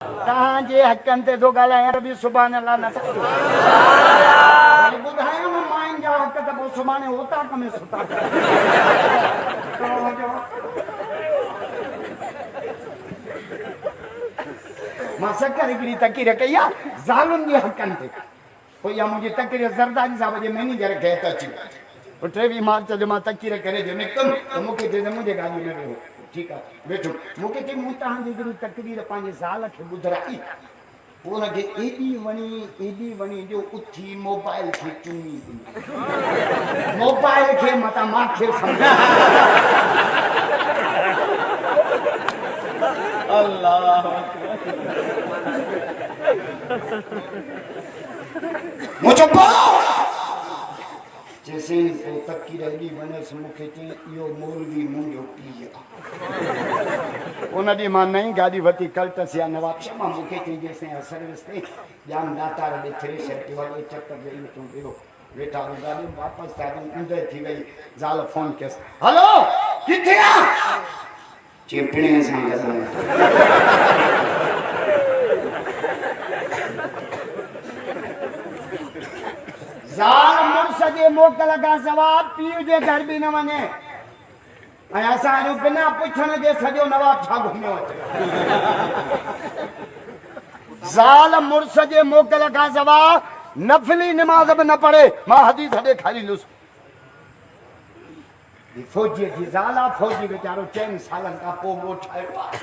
तहां जे हकन ते तो ॻाल्हायां बि सुभाणे अल्लाह न ॿुधायां माइन जा हक़ त पोइ सुभाणे होता में सुता मां सकर हिकिड़ी तकीर कई आहे ज़ालुनि जे हक़नि ते पोइ इहा मुंहिंजी तकीर ज़रदारी साहिब जे मैनेजर खे हथ अची पोइ 23 मार्च जो मां तकीर करे जो निकितमि त मूंखे चई मुंहिंजे गाॾी में वेहो ठीकु आहे वेठो मूंखे चई मूं तव्हांजी हिकिड़ी तकरीर पंहिंजे ज़ाल खे ॿुधाई हुनखे एॾी वणी जो उथी मोबाइल खे चुमी मोबाइल खे मतां मूंखे सम्झां अल्लाह मुझे जैसे वो तकीर एडी वनस मुखे चई इहो मौलवी मुंहिंजो पीउ उन ॾींहुं मां नई गाॾी वरिती कल्टस या नवाब शाह मां मूंखे चई जेसिताईं सर्विस ते ॼाण दातार ॾे थ्रेशर ते वॾो चकर ॾेई तूं ॿियो वेठा गाॾी वापसि था ऊंदहि थी वई ज़ाल फोन कयसि हलो किथे आहे चिपणे सां ज़ाल मुड़स जे मोकल खां सवाइ पीउ जे घर बि न वञे ऐं असां बिना पुछण जे सॼो नवाब छा घुमियो अचे ज़ाल मुड़स जे मोकल खां सवाइ नफ़ली निमाज़ बि न पढ़े मां हदीस ॾेखारींदुसि फौजीअ जी ज़ाल आहे फौजी वीचारो 4 सालनि खां पोइ ॻोठायो आहे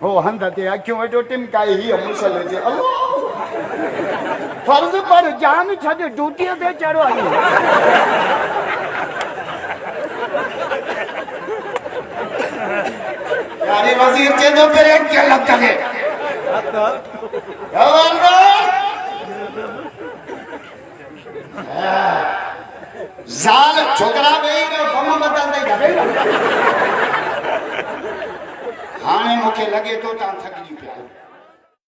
हो हंध ते अखियूं वेठो टिमकाए हीअ मुसल जे फर्ज़ पर जान छॾ ड्यूटीअ ते चढ़ो आई यानी वज़ीर चवंदो ब्रेक के लग करे ज़ाल छोकरा वेही करे बम बदलंदे घरे हाणे मूंखे लॻे थो तव्हां